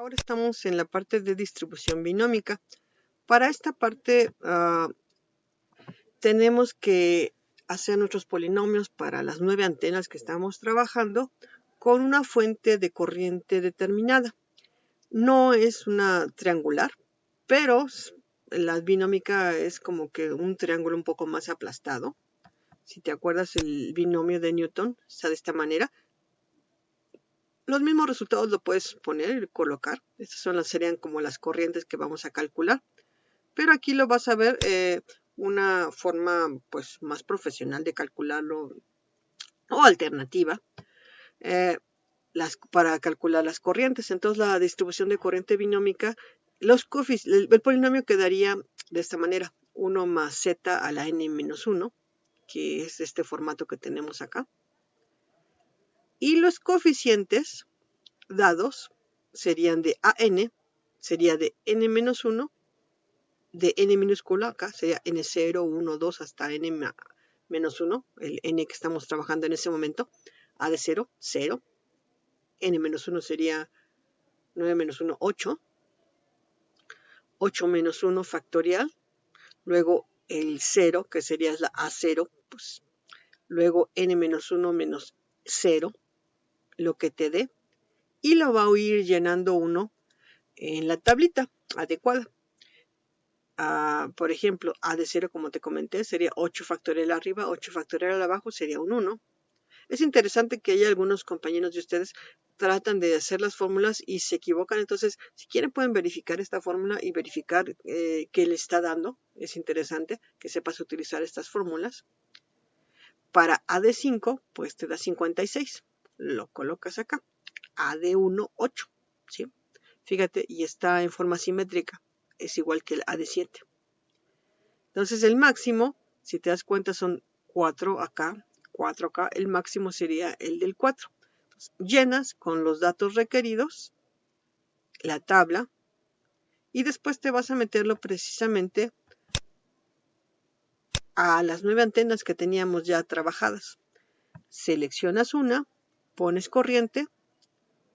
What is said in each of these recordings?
Ahora estamos en la parte de distribución binómica. Para esta parte tenemos que hacer nuestros polinomios para las 9 antenas que estamos trabajando con una fuente de corriente determinada. No es una triangular, pero la binómica es como que un triángulo un poco más aplastado. Si te acuerdas, el binomio de Newton está de esta manera. Los mismos resultados lo puedes poner y colocar. Estas serían como las corrientes que vamos a calcular. Pero aquí lo vas a ver una forma pues más profesional de calcularlo o alternativa para calcular las corrientes. Entonces la distribución de corriente binómica, el polinomio quedaría de esta manera: 1 más z a la n-1, que es este formato que tenemos acá. Y los coeficientes dados serían de AN, sería de n-1, de n minúscula, acá sería n0, 1, 2 hasta n-1, el n que estamos trabajando en ese momento, a de 0, 0, n-1 sería 9 menos 1, 8, 8 menos 1 factorial, luego el 0, que sería la A0, pues, luego n-1 menos 0, lo que te dé, y lo va a ir llenando uno en la tablita adecuada. Por ejemplo, A de 0, como te comenté, sería 8 factorial arriba, 8 factorial abajo, sería un 1. Es interesante que hay algunos compañeros de ustedes tratan de hacer las fórmulas y se equivocan. Entonces, si quieren, pueden verificar esta fórmula y verificar qué le está dando. Es interesante que sepas utilizar estas fórmulas. Para A de 5, pues te da 56. Lo colocas acá. A de 1, 8. ¿Sí? Fíjate, y está en forma simétrica. Es igual que el A de 7. Entonces el máximo, si te das cuenta, son 4 acá, 4 acá. El máximo sería el del 4. Entonces, llenas con los datos requeridos la tabla y después te vas a meterlo precisamente a las 9 antenas que teníamos ya trabajadas. Seleccionas una, pones corriente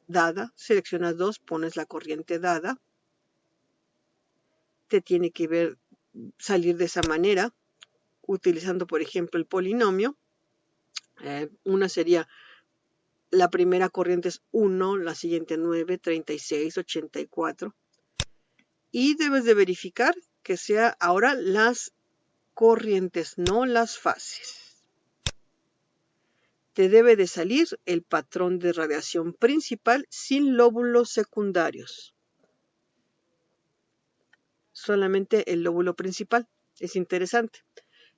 dada, seleccionas 2, pones la corriente dada. Te tiene que salir de esa manera, utilizando, por ejemplo, el polinomio. Una sería, la primera corriente es 1, la siguiente 9, 36, 84. Y debes de verificar que sea ahora las corrientes, no las fases. Te debe de salir el patrón de radiación principal sin lóbulos secundarios. Solamente el lóbulo principal. Es interesante.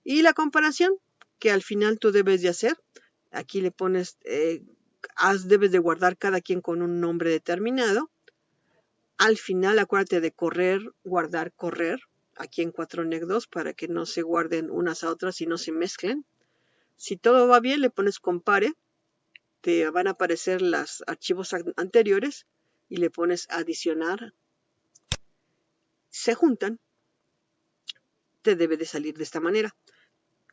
Y la comparación que al final tú debes de hacer. Aquí le pones, debes de guardar cada quien con un nombre determinado. Al final acuérdate de correr, guardar, correr. Aquí en 4nec2 para que no se guarden unas a otras y no se mezclen. Si todo va bien, le pones compare. Te van a aparecer los archivos anteriores y le pones adicionar. Se juntan. Te debe de salir de esta manera.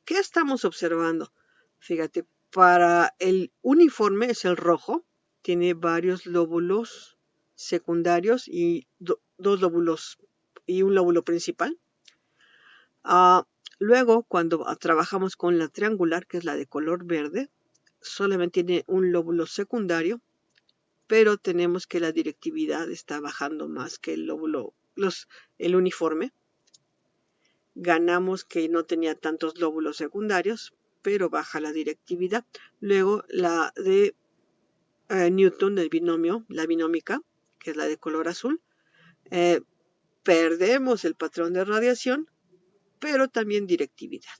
¿Qué estamos observando? Fíjate, para el uniforme es el rojo. Tiene varios lóbulos secundarios y dos lóbulos y un lóbulo principal. Luego, cuando trabajamos con la triangular, que es la de color verde, solamente tiene un lóbulo secundario, pero tenemos que la directividad está bajando más que el uniforme. Ganamos que no tenía tantos lóbulos secundarios, pero baja la directividad. Luego la de Newton, del binomio, la binómica, que es la de color azul, perdemos el patrón de radiación, pero también directividad.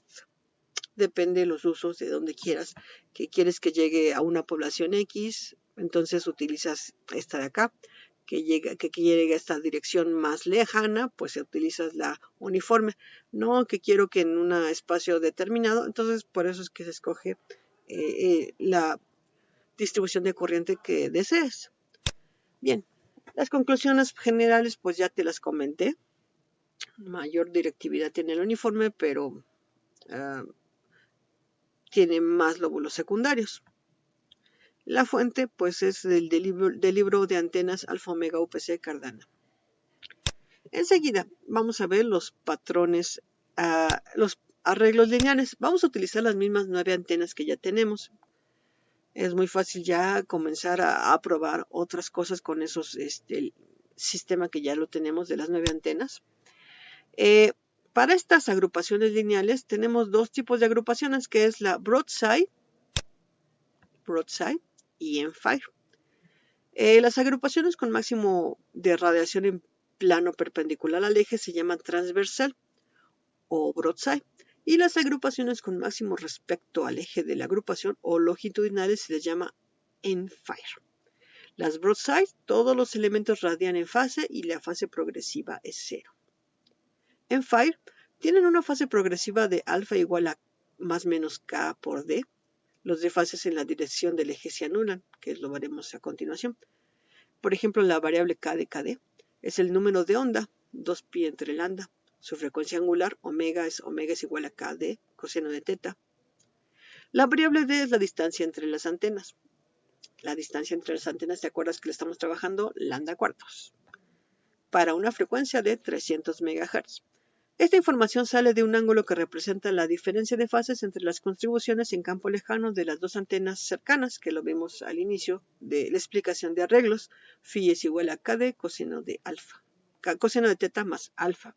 Depende de los usos, de donde quieras, que quieres que llegue a una población X, entonces utilizas esta de acá. Que llegue a esta dirección más lejana, pues utilizas la uniforme. No, que quiero que en un espacio determinado, entonces por eso es que se escoge la distribución de corriente que desees. Bien, las conclusiones generales pues ya te las comenté. Mayor directividad tiene el uniforme, pero tiene más lóbulos secundarios. La fuente pues es del libro de antenas Alfa Omega UPC Cardano. Enseguida vamos a ver los patrones, los arreglos lineales. Vamos a utilizar las mismas 9 antenas que ya tenemos. Es muy fácil ya comenzar a probar otras cosas con esos, el sistema que ya lo tenemos de las 9 antenas. Para estas agrupaciones lineales tenemos dos tipos de agrupaciones, que es la broadside y End-Fire. Las agrupaciones con máximo de radiación en plano perpendicular al eje se llaman transversal o broadside, y las agrupaciones con máximo respecto al eje de la agrupación o longitudinales se les llama End-Fire. Las broadside, todos los elementos radian en fase y la fase progresiva es 0. End-Fire tienen una fase progresiva de alfa igual a más menos k por d. Los desfases en la dirección del eje se anulan, que lo veremos a continuación. Por ejemplo, la variable k de kd es el número de onda, 2pi entre lambda. Su frecuencia angular, omega es igual a kd coseno de teta. La variable d es la distancia entre las antenas. La distancia entre las antenas, ¿te acuerdas que le estamos trabajando? Lambda cuartos. Para una frecuencia de 300 MHz. Esta información sale de un ángulo que representa la diferencia de fases entre las contribuciones en campo lejano de las dos antenas cercanas, que lo vimos al inicio de la explicación de arreglos. Phi es igual a kd coseno de alfa, coseno de teta más alfa,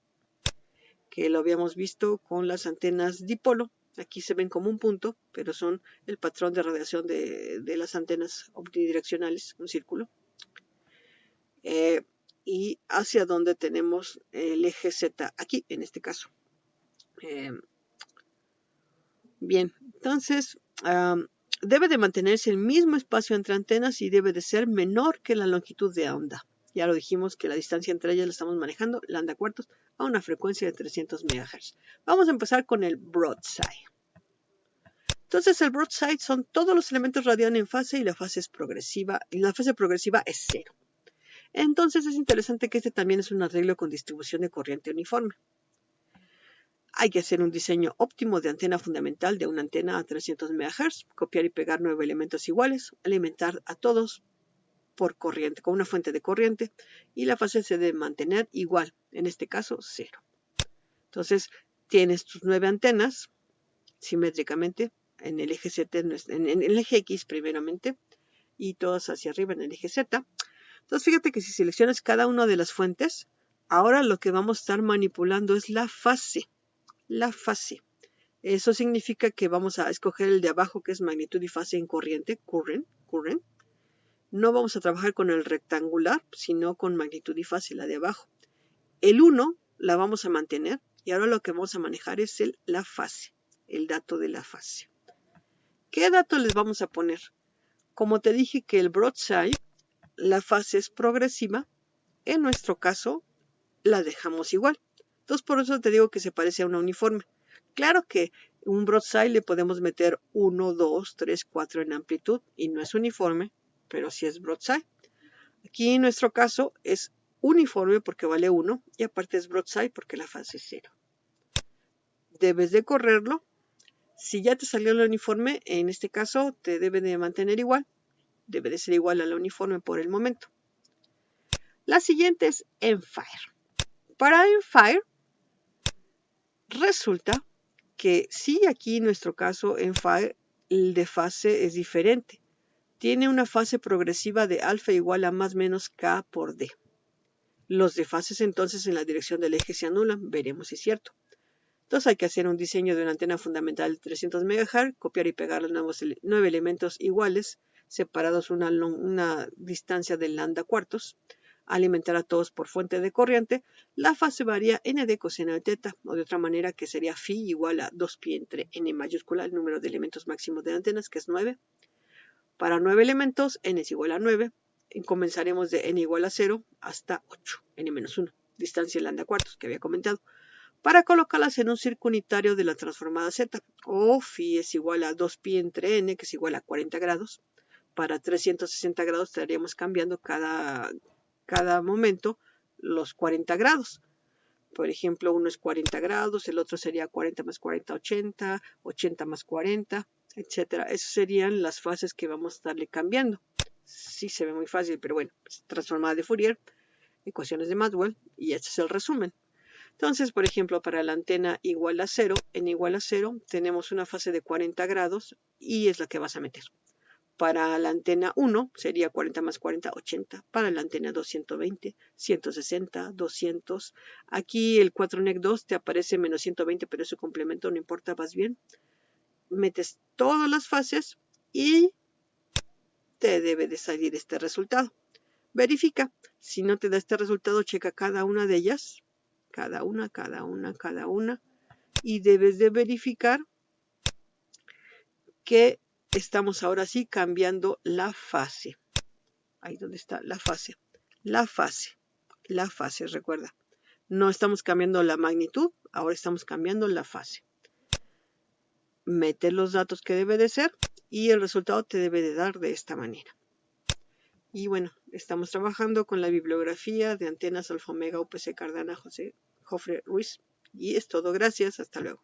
que lo habíamos visto con las antenas dipolo. Aquí se ven como un punto, pero son el patrón de radiación de las antenas omnidireccionales, un círculo. Y hacia donde tenemos el eje Z aquí, en este caso. Bien, entonces debe de mantenerse el mismo espacio entre antenas y debe de ser menor que la longitud de onda. Ya lo dijimos que la distancia entre ellas la estamos manejando, lambda cuartos, a una frecuencia de 300 MHz. Vamos a empezar con el broadside. Entonces el broadside son todos los elementos radian en fase y la fase es progresiva, y la fase progresiva es 0. Entonces es interesante que este también es un arreglo con distribución de corriente uniforme. Hay que hacer un diseño óptimo de antena fundamental de una antena a 300 MHz, copiar y pegar 9 elementos iguales, alimentar a todos por corriente, con una fuente de corriente, y la fase se debe mantener igual, en este caso 0. Entonces tienes tus 9 antenas simétricamente en el eje Z, en el eje X primeramente, y todas hacia arriba en el eje Z. Entonces fíjate que si seleccionas cada una de las fuentes, ahora lo que vamos a estar manipulando es la fase. La fase. Eso significa que vamos a escoger el de abajo, que es magnitud y fase en corriente, current. No vamos a trabajar con el rectangular, sino con magnitud y fase, la de abajo. El 1 la vamos a mantener y ahora lo que vamos a manejar es la fase, el dato de la fase. ¿Qué dato les vamos a poner? Como te dije que el broadside, la fase es progresiva, en nuestro caso la dejamos igual. Entonces por eso te digo que se parece a una uniforme. Claro que un broadside le podemos meter 1, 2, 3, 4 en amplitud y no es uniforme, pero sí es broadside. Aquí en nuestro caso es uniforme porque vale 1 y aparte es broadside porque la fase es 0. Debes de correrlo. Si ya te salió el uniforme, en este caso te debe de mantener igual. Debe de ser igual a la uniforme por el momento. La siguiente es End-Fire. Para End-Fire resulta que sí, aquí en nuestro caso End-Fire el de fase es diferente. Tiene una fase progresiva de alfa igual a más menos k por d. Los desfases entonces en la dirección del eje se anulan, veremos si es cierto. Entonces hay que hacer un diseño de una antena fundamental de 300 MHz, copiar y pegar los 9 elementos iguales, separados una distancia de lambda cuartos, alimentar a todos por fuente de corriente. La fase varía n de coseno de teta, o de otra manera que sería phi igual a 2pi entre n mayúscula, el número de elementos máximos de antenas, que es 9. Para 9 elementos, n es igual a 9. Comenzaremos de n igual a 0 hasta 8, n-1, distancia lambda cuartos que había comentado, para colocarlas en un circo unitario de la transformada Z, o phi es igual a 2pi entre n, que es igual a 40 grados. Para 360 grados estaríamos cambiando cada momento los 40 grados. Por ejemplo, uno es 40 grados, el otro sería 40 más 40, 80, 80 más 40. etcétera. Esas serían las fases que vamos a estarle cambiando. Sí se ve muy fácil, pero bueno, transformada de Fourier, ecuaciones de Maxwell, y este es el resumen. Entonces, por ejemplo, para la antena igual a 0, en igual a 0 tenemos una fase de 40 grados y es la que vas a meter. Para la antena 1 sería 40 más 40, 80. Para la antena 2, 120, 160, 200. Aquí el 4NEC 2 te aparece menos 120, pero es su complemento, no importa, vas bien. Metes todas las fases y te debe de salir este resultado. Verifica. Si no te da este resultado, checa cada una de ellas. Cada una. Y debes de verificar que estamos ahora sí cambiando la fase. Ahí donde está la fase. La fase, recuerda. No estamos cambiando la magnitud, ahora estamos cambiando la fase. Mete los datos que debe de ser y el resultado te debe de dar de esta manera. Y bueno, estamos trabajando con la bibliografía de antenas Alfa Omega UPC Cardano José Jofre Ruiz. Y es todo, gracias, hasta luego.